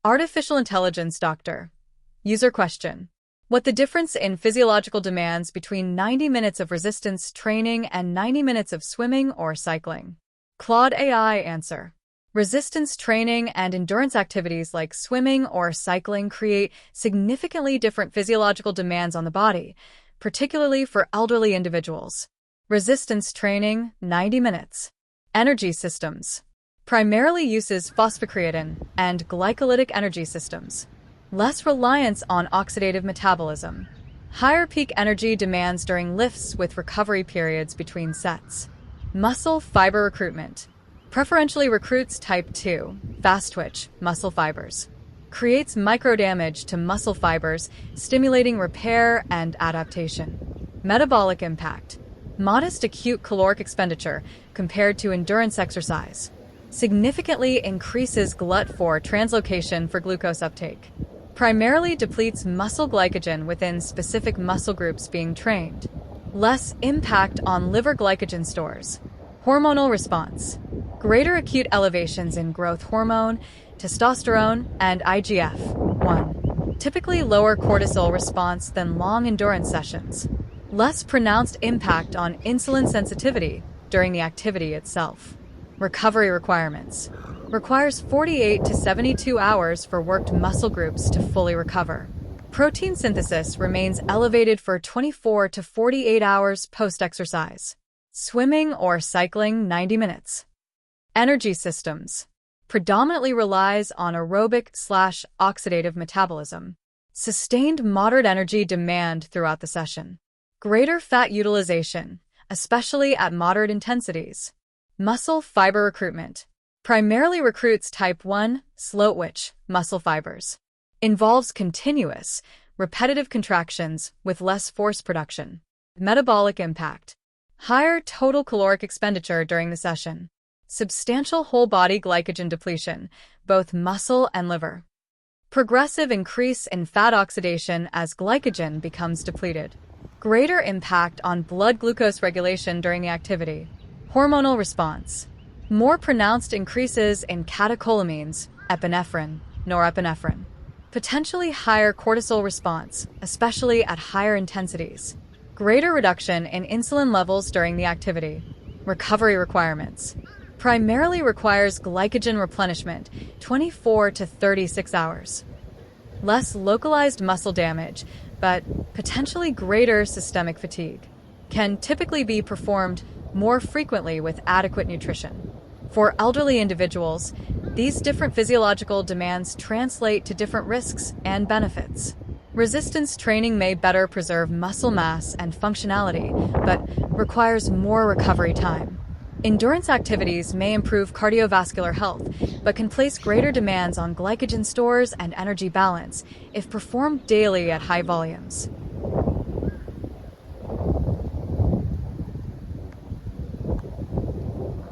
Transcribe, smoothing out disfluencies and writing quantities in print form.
Artificial intelligence doctor. User question. What the difference in physiological demands between 90 minutes of resistance training and 90 minutes of swimming or cycling? Claude AI answer. Resistance training and endurance activities like swimming or cycling create significantly different physiological demands on the body, particularly for elderly individuals. Resistance training, 90 minutes. Energy systems. Primarily uses phosphocreatine and glycolytic energy systems. Less reliance on oxidative metabolism. Higher peak energy demands during lifts with recovery periods between sets. Muscle fiber recruitment. Preferentially recruits type 2, fast-twitch, muscle fibers. Creates microdamage to muscle fibers, stimulating repair and adaptation. Metabolic impact. Modest acute caloric expenditure compared to endurance exercise. Significantly increases GLUT4 translocation for glucose uptake. Primarily depletes muscle glycogen within specific muscle groups being trained. Less impact on liver glycogen stores. Hormonal response. Greater acute elevations in growth hormone, testosterone, and IGF-1. Typically lower cortisol response than long endurance sessions. Less pronounced impact on insulin sensitivity during the activity itself. Recovery requirements. Requires 48 to 72 hours for worked muscle groups to fully recover. Protein synthesis remains elevated for 24 to 48 hours post-exercise. Swimming or cycling 90 minutes. Energy systems. Predominantly relies on aerobic/oxidative metabolism. Sustained moderate energy demand throughout the session. Greater fat utilization, especially at moderate intensities. Muscle fiber recruitment. Primarily recruits type 1, slow-twitch, muscle fibers. Involves continuous, repetitive contractions with less force production. Metabolic impact. Higher total caloric expenditure during the session. Substantial whole-body glycogen depletion, both muscle and liver. Progressive increase in fat oxidation as glycogen becomes depleted. Greater impact on blood glucose regulation during the activity. Hormonal response. More pronounced increases in catecholamines, epinephrine, norepinephrine. Potentially higher cortisol response, especially at higher intensities. Greater reduction in insulin levels during the activity. Recovery requirements. Primarily requires glycogen replenishment, 24 to 36 hours. Less localized muscle damage, but potentially greater systemic fatigue. Can typically be performed more frequently with adequate nutrition. For elderly individuals, these different physiological demands translate to different risks and benefits. Resistance training may better preserve muscle mass and functionality, but requires more recovery time. Endurance activities may improve cardiovascular health, but can place greater demands on glycogen stores and energy balance if performed daily at high volumes.